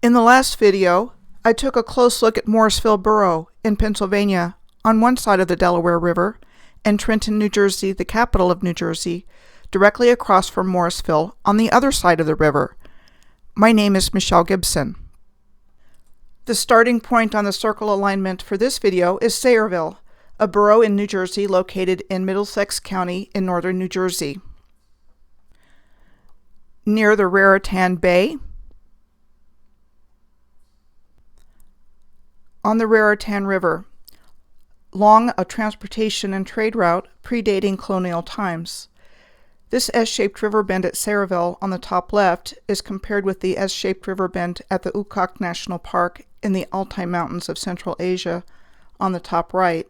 In the last video, I took a close look at Morrisville Borough in Pennsylvania on one side of the Delaware River, and Trenton, New Jersey, the capital of New Jersey, directly across from Morrisville on the other side of the river. My name is Michelle Gibson. The starting point on the circle alignment for this video is Sayreville, a borough in New Jersey located in Middlesex County in northern New Jersey. Near the Raritan Bay, on the Raritan River, long a transportation and trade route predating colonial times. This S-shaped river bend at Sayreville on the top left is compared with the S-shaped river bend at the Ukok National Park in the Altai Mountains of Central Asia on the top right,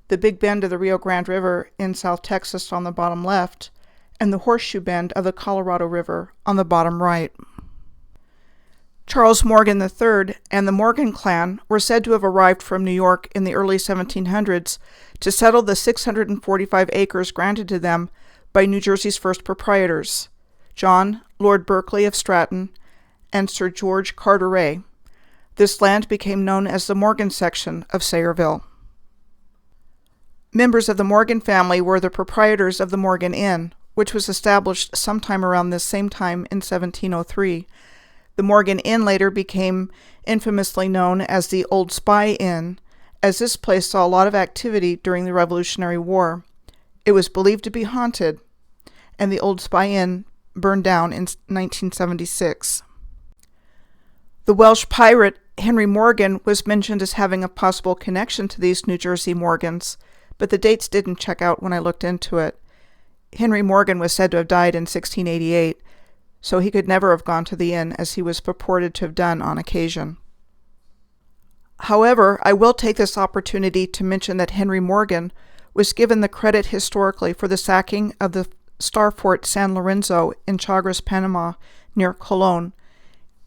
the Big Bend of the Rio Grande River in South Texas on the bottom left, and the Horseshoe Bend of the Colorado River on the bottom right. Charles Morgan III and the Morgan clan were said to have arrived from New York in the early 1700s to settle the 645 acres granted to them by New Jersey's first proprietors, John, Lord Berkeley of Stratton, and Sir George Carteret. This land became known as the Morgan section of Sayreville. Members of the Morgan family were the proprietors of the Morgan Inn, which was established sometime around this same time in 1703. The Morgan Inn later became infamously known as the Old Spy Inn, as this place saw a lot of activity during the Revolutionary War. It was believed to be haunted, and the Old Spy Inn burned down in 1976. The Welsh pirate Henry Morgan was mentioned as having a possible connection to these New Jersey Morgans, but the dates didn't check out when I looked into it. Henry Morgan was said to have died in 1688, so he could never have gone to the inn as he was purported to have done on occasion. However, I will take this opportunity to mention that Henry Morgan was given the credit historically for the sacking of the Star Fort San Lorenzo in Chagres, Panama, near Colon,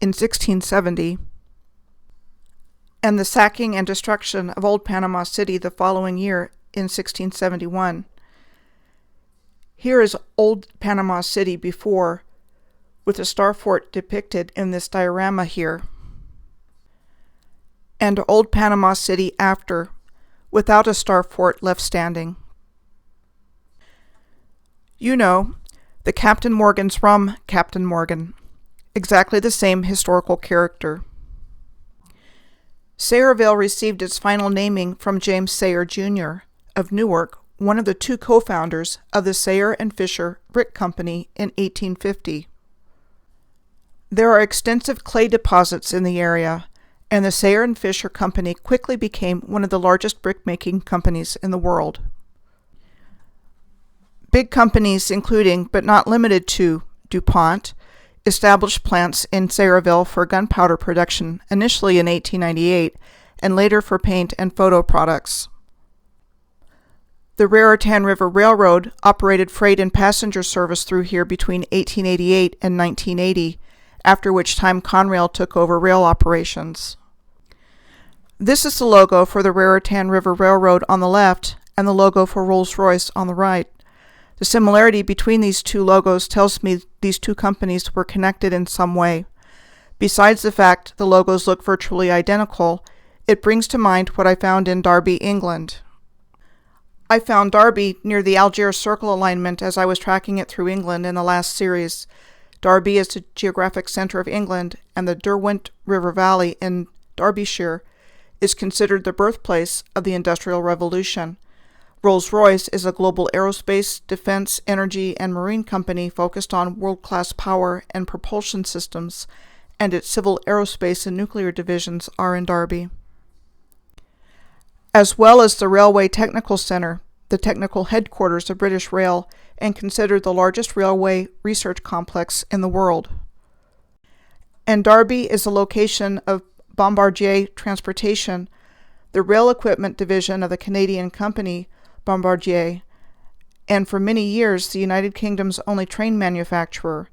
in 1670, and the sacking and destruction of Old Panama City the following year in 1671. Here is Old Panama City before, with the Star Fort depicted in this diorama here, and Old Panama City after, without a Star Fort left standing. You know, the Captain Morgan's from Captain Morgan, exactly the same historical character. Sayreville received its final naming from James Sayre, Jr. of Newark, one of the two co-founders of the Sayre and Fisher Brick Company in 1850. There are extensive clay deposits in the area, and the Sayre and Fisher Company quickly became one of the largest brick-making companies in the world. Big companies including, but not limited to, DuPont, established plants in Sayreville for gunpowder production initially in 1898, and later for paint and photo products. The Raritan River Railroad operated freight and passenger service through here between 1888 and 1980, after which time Conrail took over rail operations. This is the logo for the Raritan River Railroad on the left and the logo for Rolls-Royce on the right. The similarity between these two logos tells me these two companies were connected in some way. Besides the fact the logos look virtually identical, it brings to mind what I found in Derby, England. I found Derby near the Algiers circle alignment as I was tracking it through England in the last series. Derby is the geographic center of England, and the Derwent River Valley in Derbyshire is considered the birthplace of the Industrial Revolution. Rolls-Royce is a global aerospace, defense, energy, and marine company focused on world-class power and propulsion systems, and its civil aerospace and nuclear divisions are in Derby. As well as the Railway Technical Center, the technical headquarters of British Rail, and considered the largest railway research complex in the world. And Derby is the location of Bombardier Transportation, the rail equipment division of the Canadian company Bombardier, and for many years the United Kingdom's only train manufacturer.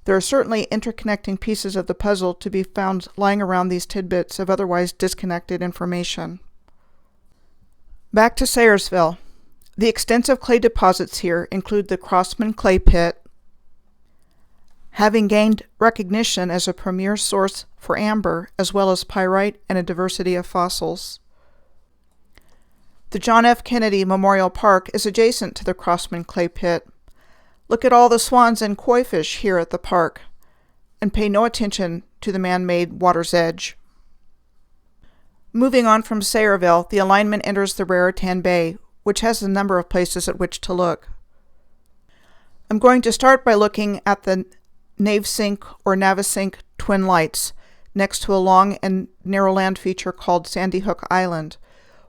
There are certainly interconnecting pieces of the puzzle to be found lying around these tidbits of otherwise disconnected information. Back to Sayersville. The extensive clay deposits here include the Crossman Clay Pit, having gained recognition as a premier source for amber as well as pyrite and a diversity of fossils. The John F. Kennedy Memorial Park is adjacent to the Crossman Clay Pit. Look at all the swans and koi fish here at the park, and pay no attention to the man-made water's edge. Moving on from Sayreville, the alignment enters the Raritan Bay, which has a number of places at which to look. I'm going to start by looking at the Navesink or Navesink Twin Lights, next to a long and narrow land feature called Sandy Hook Island.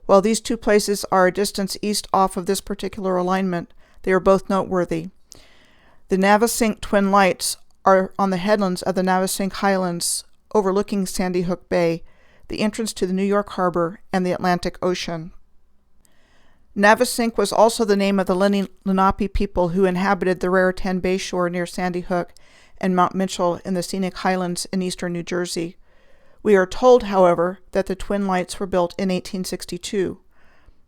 While these two places are a distance east off of this particular alignment, they are both noteworthy. The Navesink Twin Lights are on the headlands of the Navesink Highlands, overlooking Sandy Hook Bay, the entrance to the New York Harbor and the Atlantic Ocean. Navesink was also the name of the Lenape people who inhabited the Raritan Bay shore near Sandy Hook and Mount Mitchell in the scenic highlands in eastern New Jersey. We are told, however, that the Twin Lights were built in 1862.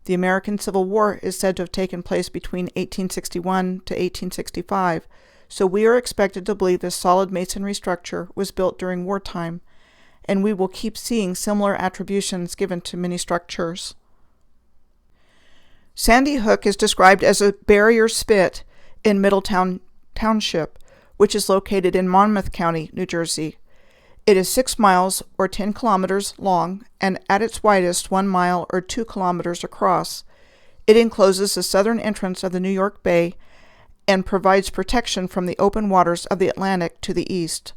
The American Civil War is said to have taken place between 1861 to 1865, so we are expected to believe this solid masonry structure was built during wartime, and we will keep seeing similar attributions given to many structures. Sandy Hook is described as a barrier spit in Middletown Township, which is located in Monmouth County, New Jersey. It is 6 miles or 10 kilometers long and at its widest 1 mile or 2 kilometers across. It encloses the southern entrance of the New York Bay and provides protection from the open waters of the Atlantic to the east.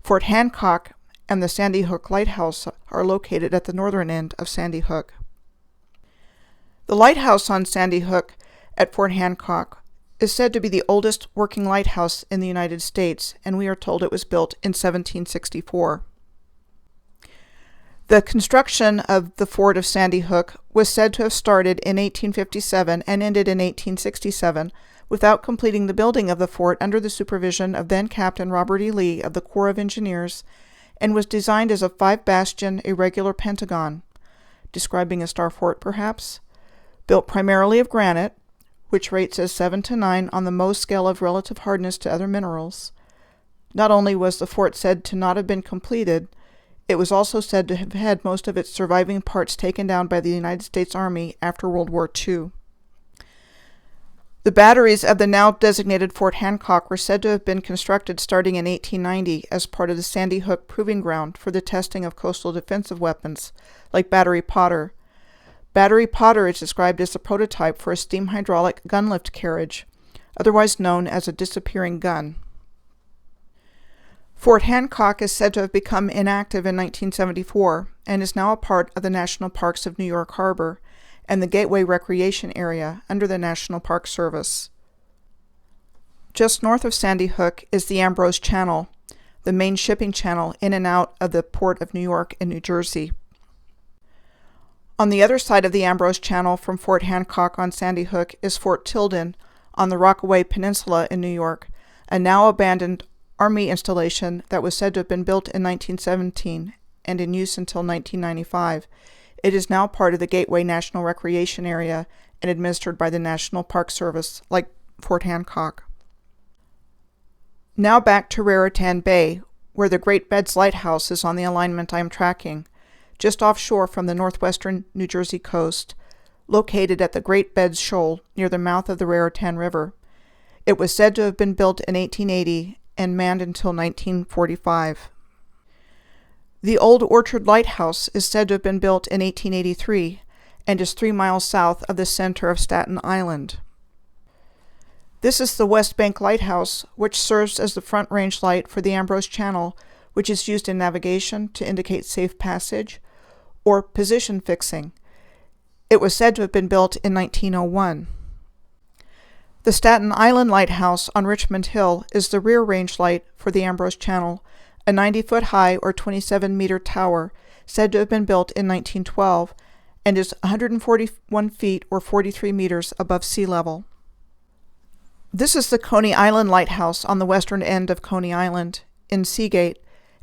Fort Hancock and the Sandy Hook Lighthouse are located at the northern end of Sandy Hook. The lighthouse on Sandy Hook at Fort Hancock is said to be the oldest working lighthouse in the United States, and we are told it was built in 1764. The construction of the fort of Sandy Hook was said to have started in 1857 and ended in 1867, without completing the building of the fort under the supervision of then-Captain Robert E. Lee of the Corps of Engineers, and was designed as a 5-bastion irregular pentagon, describing a star fort perhaps, built primarily of granite, which rates as 7 to 9 on the Mohs scale of relative hardness to other minerals. Not only was the fort said to not have been completed, it was also said to have had most of its surviving parts taken down by the United States Army after World War II. The batteries of the now designated Fort Hancock were said to have been constructed starting in 1890 as part of the Sandy Hook Proving Ground for the testing of coastal defensive weapons, like Battery Potter. Battery Potter is described as the prototype for a steam hydraulic gun lift carriage, otherwise known as a disappearing gun. Fort Hancock is said to have become inactive in 1974 and is now a part of the National Parks of New York Harbor and the Gateway Recreation Area under the National Park Service. Just north of Sandy Hook is the Ambrose Channel, the main shipping channel in and out of the Port of New York and New Jersey. On the other side of the Ambrose Channel from Fort Hancock on Sandy Hook is Fort Tilden on the Rockaway Peninsula in New York, a now abandoned Army installation that was said to have been built in 1917 and in use until 1995. It is now part of the Gateway National Recreation Area and administered by the National Park Service, like Fort Hancock. Now back to Raritan Bay, where the Great Beds Lighthouse is on the alignment I am tracking, just offshore from the northwestern New Jersey coast, located at the Great Beds Shoal near the mouth of the Raritan River. It was said to have been built in 1880 and manned until 1945. The Old Orchard Lighthouse is said to have been built in 1883 and is 3 miles south of the center of Staten Island. This is the West Bank Lighthouse, which serves as the front range light for the Ambrose Channel, which is used in navigation to indicate safe passage or position fixing. It was said to have been built in 1901. The Staten Island Lighthouse on Richmond Hill is the rear range light for the Ambrose Channel, a 90-foot high or 27-meter tower said to have been built in 1912 and is 141 feet or 43 meters above sea level. This is the Coney Island Lighthouse on the western end of Coney Island in Seagate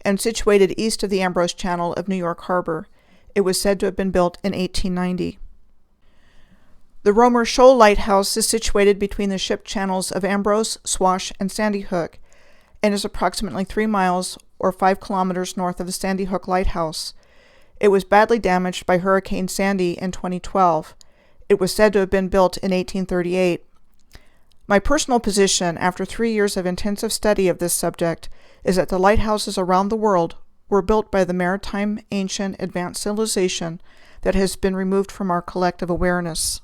and situated east of the Ambrose Channel of New York Harbor. It was said to have been built in 1890. The Romer Shoal Lighthouse is situated between the ship channels of Ambrose, Swash, and Sandy Hook, and is approximately 3 miles or 5 kilometers north of the Sandy Hook Lighthouse. It was badly damaged by Hurricane Sandy in 2012. It was said to have been built in 1838. My personal position, after 3 years of intensive study of this subject, is that the lighthouses around the world were built by the maritime, ancient, advanced civilization that has been removed from our collective awareness.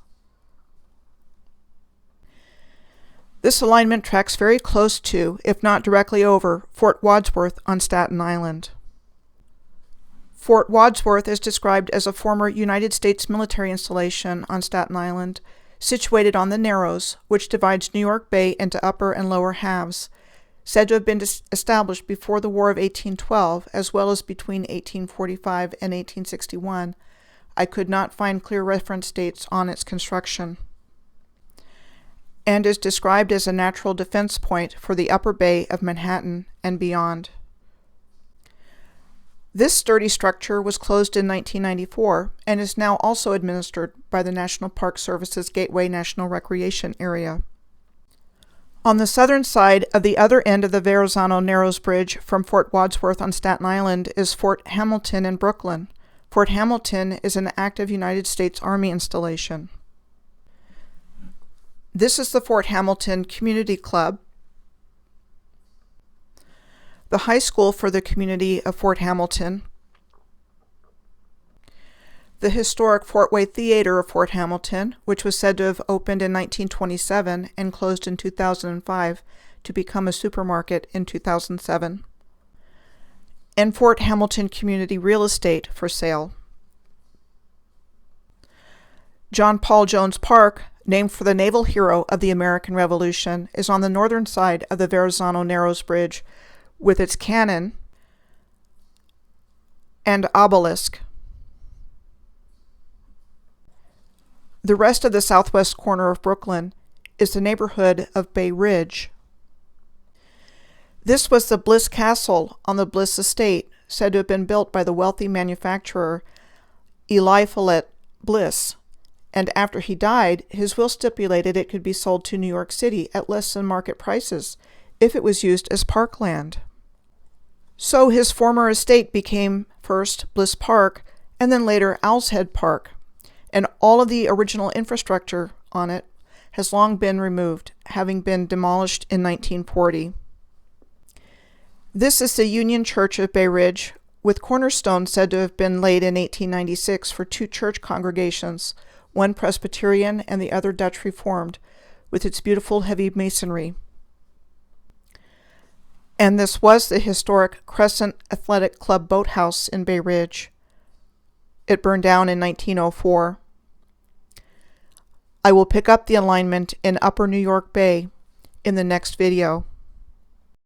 This alignment tracks very close to, if not directly over, Fort Wadsworth on Staten Island. Fort Wadsworth is described as a former United States military installation on Staten Island, situated on the Narrows, which divides New York Bay into upper and lower halves, said to have been established before the War of 1812, as well as between 1845 and 1861. I could not find clear reference dates on its construction, and is described as a natural defense point for the upper bay of Manhattan and beyond. This sturdy structure was closed in 1994 and is now also administered by the National Park Service's Gateway National Recreation Area. On the southern side of the other end of the Verrazano Narrows Bridge from Fort Wadsworth on Staten Island is Fort Hamilton in Brooklyn. Fort Hamilton is an active United States Army installation. This is the Fort Hamilton Community Club, the high school for the community of Fort Hamilton, the historic Fort Wayne Theater of Fort Hamilton, which was said to have opened in 1927 and closed in 2005 to become a supermarket in 2007, and Fort Hamilton Community Real Estate for sale. John Paul Jones Park, named for the naval hero of the American Revolution, is on the northern side of the Verrazano Narrows Bridge with its cannon and obelisk. The rest of the southwest corner of Brooklyn is the neighborhood of Bay Ridge. This was the Bliss Castle on the Bliss Estate, said to have been built by the wealthy manufacturer Eliphalet Bliss, and after he died, his will stipulated it could be sold to New York City at less than market prices if it was used as parkland. So his former estate became first Bliss Park and then later Owl's Head Park, and all of the original infrastructure on it has long been removed, having been demolished in 1940. This is the Union Church of Bay Ridge, with cornerstones said to have been laid in 1896 for 2 church congregations, one Presbyterian and the other Dutch Reformed, with its beautiful heavy masonry. And this was the historic Crescent Athletic Club boathouse in Bay Ridge. It burned down in 1904. I will pick up the alignment in Upper New York Bay in the next video.